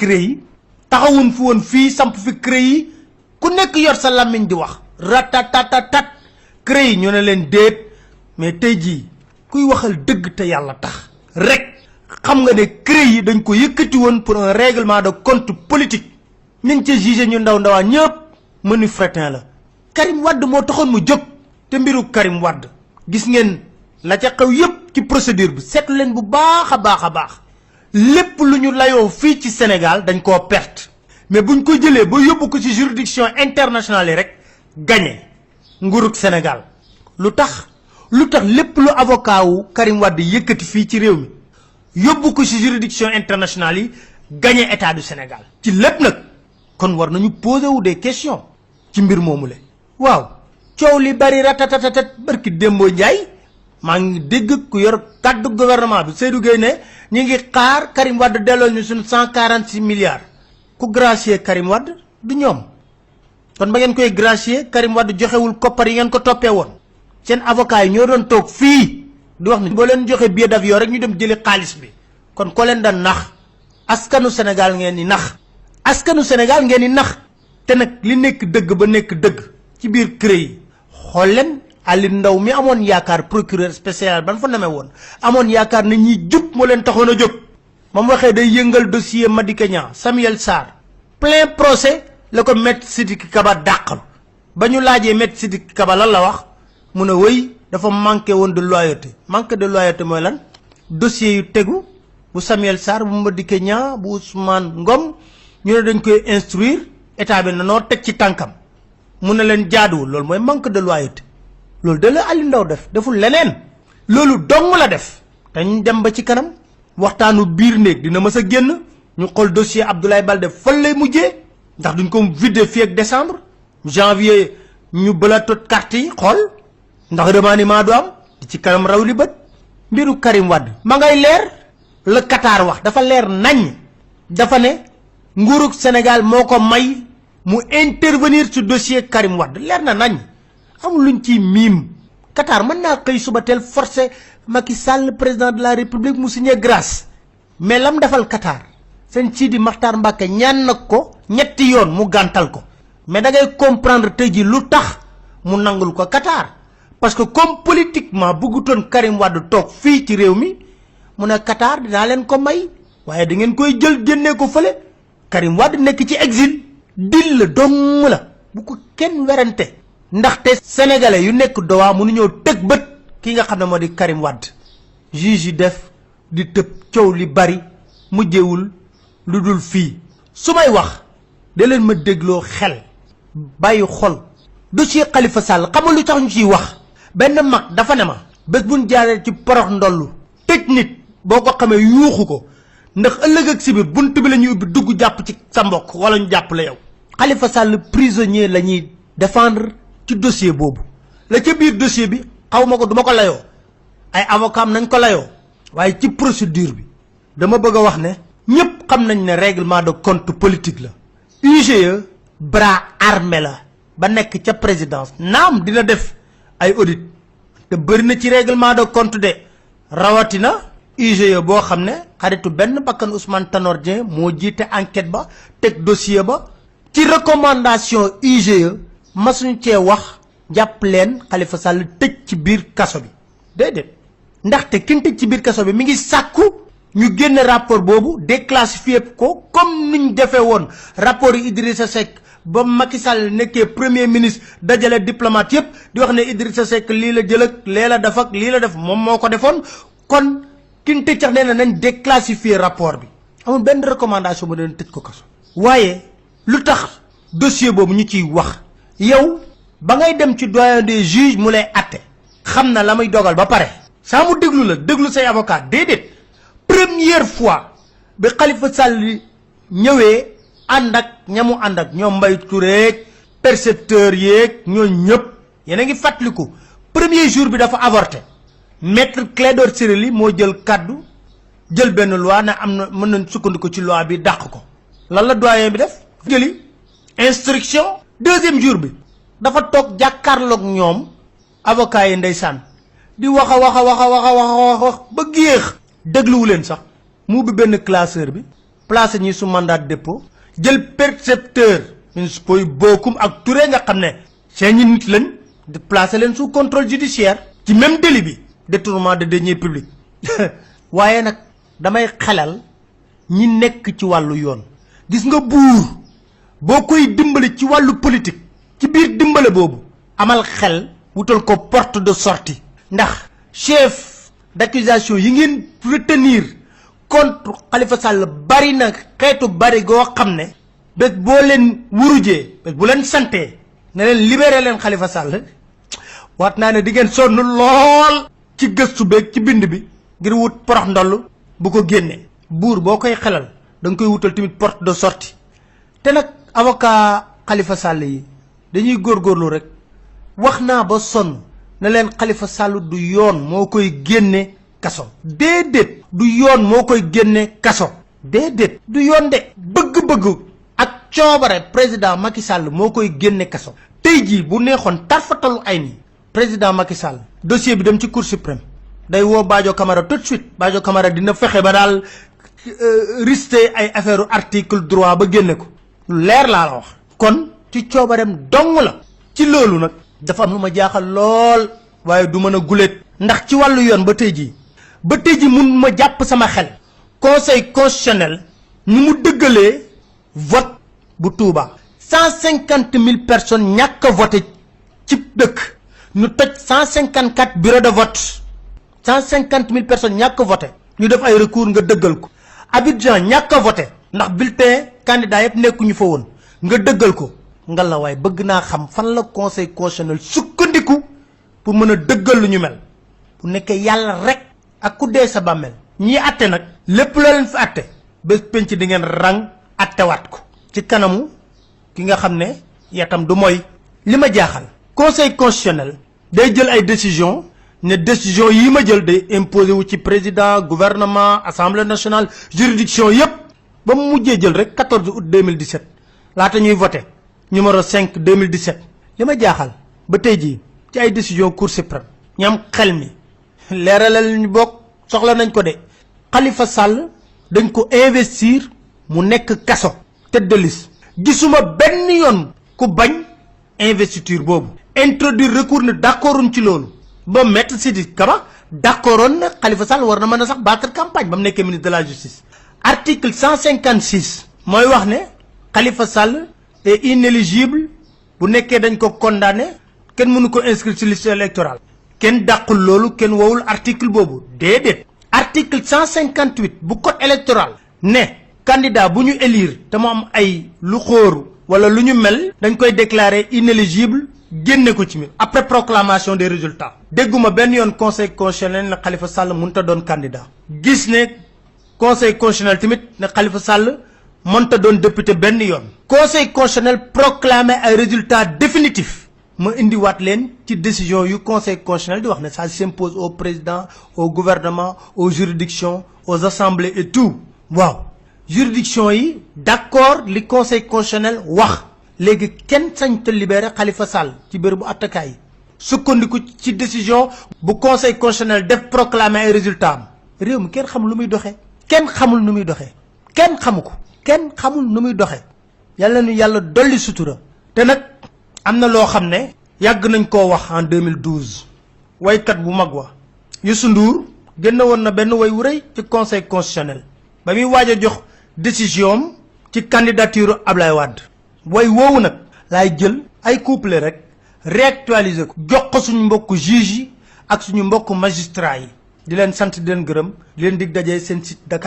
CREI taxawun fu woon fii samp fi CREI ku nekk yor sa làmmiñ di wax ratatatatat CREI ñu ne leen déet mais tey jii kuy waxal dëgg te yàlla tax rek xam nga ne CREI dañ ko yëkkati woon pour un règlement de compte politique ñun ca jugé ñu ndaw ndawaan ñëpp mënu fretin la Karim Wade moo taxoon mu jóg te mbiru Karim Wade gis ngeen la ca xew yépp ci procédure bi seetlu leen bu baax a baax lépp lu ñu layoo fii ci Sénégal dañ koo perte mais buñ ko jëlee ba yóbbu ko ci juridiction internationale yi rek gagné nguurug Sénégal lu tax lépp lu avocat wu Karim Wade yëkkati fii ci réew mi yóbbu ko ci juridiction internationale yi gagné état du Sénégal ci lépp nag kon war nañu poser wu des questions ci mbir moomu le waaw coow li bari ratatatatat barki Dembo Ndiaye maa ngi dégg ku yor kàddu gouvernement bi Seydou Gueye ne ñi ngi xaar Karim Wade delloo ñu suñu 146 milliards ku gracier Karim Wade du ñoom kon ba ngeen koy gracier Karim Wade joxewul koppar yi ngeen ko toppee woon seen avocat yi ñoo doon toog fii di wax ni boo leen joxe billet d'avion rek ñu dem jëli xaalis bi kon ko leen daan nax askanu Sénégal ngeen di nax te nag li nekk dëgg ba nekk dëgg ci biir CREI xool leen Aliou Ndao mi amoon yaakaar procureur spécial ban fa namee woon amoon yaakaar na ñi jub moo leen taxoon a jóg moom waxee day yëngal dossier Madické Niang Samuel Sarr plein procès la ko maître Sidiki Kaba dàqal ba ñu laajee maître Sidiki Kaba lan la wax mu ne wëy dafa manqué woon de loyauté manque de loyauté mooy lan dossier yu tegu bu Samuel Sarr bu Madické Niang bu Ousmane Ngom ñu ne dañ koy instruire état bi na noo teg ci tànkam mu ne leen jaaduwul loolu mooy manque de loyauté loolu da la Aliou Ndao deful leneen loolu dong la def dañ dem ba ci kanam waxtaanu biir néeg dina mës a génn ñu xool dossier Abdoulaye Baldé fan lay mujjee ndax duñ ko vider fii ak décembre janvier ñu bëlatot carte yi xool ndax remaniement du am di ci kanam raw li bët mbiru Karim Wade ma ngay leer la Qatar wax dafa leer nañ dafa ne nguurug Sénégal moo ko may mu intervenir ci dossier Karim Wade leer na nañ amul luñ ci miim Qatar mën naa xëy suba teel forcé Macky Sall président de la République mu signé grâce mais lam defal Qatar seen Sidi Makhtar Mbacké ñaan nag ko ñetti yoon mu gàntal ko mais da ngay comprendre tey ji lu tax mu nangul ko Qatar parce que comme politiquement bëggutoon Karim Wade toog fii ci réew mi mu ne Qatar dinaa leen ko may waaye da ngeen koy jël génnee ko fële Karim Wade nekk ci exil dil la dong la bu ko kenn werante ndaxte sénégalais yu nekk dowaa mënuñoo tëg bët ki nga xam ne moo di Karim Wade juge yi def di tëb coow li bari mujjewul lu dul fii su may wax da leen ma dégloo xel bàyyi xol dossier Khalifa Sall xam nga lu tax ñu ciy wax benn mag dafa ne ma bés buñ jaaree ci porox ndollu tëj nit boo ko xamee yuuxu ko ndax ëllëg ak si biir bunt bi la ñuy ubbi dugg jàpp ci sa mbokk wala ñu jàpp la yow Khalifa Sall prisonnier la ñuy défendre ci dossier boobu la ca biir dossier bi xaw ma ko duma ko layoo ay avocat nañ ko layoo waaye ci procédure bi dama bëgg a wax ne ñëpp xam nañ ne règlement de compte politique la IGE bras armé la ba nekk ca présidence naam dina def ay audit te bëri na ci règlement de compte de rawatina IGE boo xam ne xaritu benn bakkan Ousmane Tanor Dieng moo jiite enquête ba teg dossier ba ci recommandation IGE masuñu cee wax jàpp leen Khalifa Sall tëj ci biir kaso bi déedéet ndaxte kin tëj ci biir kaso bi mi ngi sàkku ñu génne rapport boobu déclassifié ko comme niñ defee woon rapport yi Idrissa Seck ba Macky Sall nekkee premier ministre dajale diplomate yépp di wax ne Idrissa Seck lii la jël ak lee la def ak lii la def moom moo ko defoon kon kin tëj sax nee na nañ déclassifié rapport bi amul benn recommandation bu doon tëj ko kaso waaye lu tax dossier boobu ñu ciy wax yow ba ngay dem ci doyen des juges mu lay atte xam na la muy dogal ba pare saa mu déglu la déglu say avocat déedéet première fois bi Khalifa Sall ñëwee ànd ak ñamu ànd ak ñoom Mbaye Touré percepteur yeeg ñoo ñëpp yéen a ngi fàttaliku premier jour bi dafa avorté maître Clédor Ciré Ly moo jël kaddu jël benn loi ne am na mën nañ sukkandiku ci loi bi dàq ko lan la doyen bi def jëli instruction deuxième jour bi dafa toog jàkkaarloog ñoom avocat yi ndeysaan di wax ba géex dégluwu leen sax mu ubbi benn classeur bi placé ñi su mandat de dépôt jël percepteur municipaux yi bokkum ak Touré nga xam ne seeni nit lañ de placer leen sous contrôle judiciaire ci même délit bi détournement de deniers publics waaye nag damay xelal ñi nekk ci wàllu yoon gis nga buur boo koy dimbali ci wàllu politique ci biir dimbale boobu amal xel wutal ko porte de sortie ndax chef d'accusation yi ngeen retenir contre Khalifa Sall bari na xeetu bari goo xam ne bés boo leen wurujee bés bu leen santee ne leen libéré leen Khalifa Sall waat naa ne di ngeen sonn lool ci gëstu beeg ci bind bi ngir wut porox ndoll bu ko génnee buur boo koy xelal da nga koy wutal tamit porte de sortie te nag avocat Khalifa Sall yi dañuy góorgóorlu rek wax naa ba sonn ne leen Khalifa Sall du yoon moo koy génne kaso déedéet du yoon moo koy génne kaso déedéet du yoon de bëgg-bëgg ak coobare président Macky Sall moo koy génne kaso tey jii bu neexoon tarfatalu ay ni président Macky Sall dossier bi dem ci cour suprême day woo Badio Camara tout de suite Badio Camara dina fexe ba daal risté ay affaire article droit ba génne ko leer laa la wax kon ci coobareem dong la ci loolu nag dafa am lu ma jaaxal lool waaye du mën a guléet ndax ci wàllu yoon ba tey jii mun ma jàpp sama xel conseil constitutionnel ni mu dëggalee vote bu Touba 150 000 personnes ñàkk a voté ci dëkk ñu toj 154 bureaux de vote 150 000 personnes ñàkk a voté ñu def ay recours nga dëggal ko Abidjan ñàkk a voté ndax bulletin candidat yëpp nekkuñu fa woon nga dëggal ko nga la waaye bëgg naa xam fan la conseil constitutionnel sukkandiku pour mën a dëggal lu ñu mel bu nekkee yàlla rek ak ku dee sa bàmmeel ñii atte nag lépp loo leen fi atte bés penc di ngeen rang attewaat ko ci kanamu ki nga xam ne yatam du mooy li ma jaaxal conseil constitutionnel day jël ay décision ne décision yi ma jël day imposé wu ci président gouvernement assemblée nationale juridiction yépp ba mu mujjee jël rek 14 août 2017 laata ñuy voté numéro 5 2017 li ma jaaxal ba tey jii ci ay décision cour suprême ñam xel mi leeralal ñu bokk soxla nañ ko de Khalifa Sall dañ ko investir mu nekk kaso tête de liste gisuma benn yoon ku bañ investiture boobu introduire recours ne d'accorduñ ci loolu ba maître Sidiki Kaba d'accordoon na Khalifa Sall war na mën a sax battre campagne ba mu nekkee ministre de la justice article 156 mooy wax ne Khalifa Sall est inéligible bu nekkee dañ ko condamné kenn mënu ko inscrire ci liste électorale kenn dàqul loolu kenn wowul article boobu déedéet article 158 bu code électoral ne candidat bu ñu élire te mu am ay lu xóoru wala lu ñu mel dañ koy déclarer inéligible génne ko ci mi après proclamation des résultats dégguma benn yoon conseil constitutionnel ne Khalifa Sall mënut a doon candidat gis ne conseil constitutionnel tamit ne Khalifa Sall mënut a doon député benn yoon conseil constitutionnel proclamé ay résultats définitifs ma indiwaat leen ci décision yu conseil constitutionnel di wax ne ça s'impose au président au gouvernement aux juridictions aux assemblées et tout waaw juridiction yi d'accord li conseil constitutionnel wax léegi kenn sañ te libéré Khalifa Sall ci bérébu attakaay yi sukkandiku ci décision bu conseil constitutionnel def proclamer ay résultats am réew mi kenn xamul lu muy doxee kenn xamul nu muy doxee kenn xamu ko kenn xamul nu muy doxee yàlla nu yàlla dolli sutura te nag am na loo xam ne yàgg nañ koo wax en 2012 waykat bu mag wa Youssou Ndour génn woon na benn way wu rëy ci conseil constitutionnel ba muy waaj a jox décision ci candidature Ablaye Wade way woowu nag laay jël ay couple rek réactualiser ko jox ko suñu mbokk juge yi ak suñu mbokk magistrat yi di leen sant di leen gërëm di leen dig dajee seen site Dakar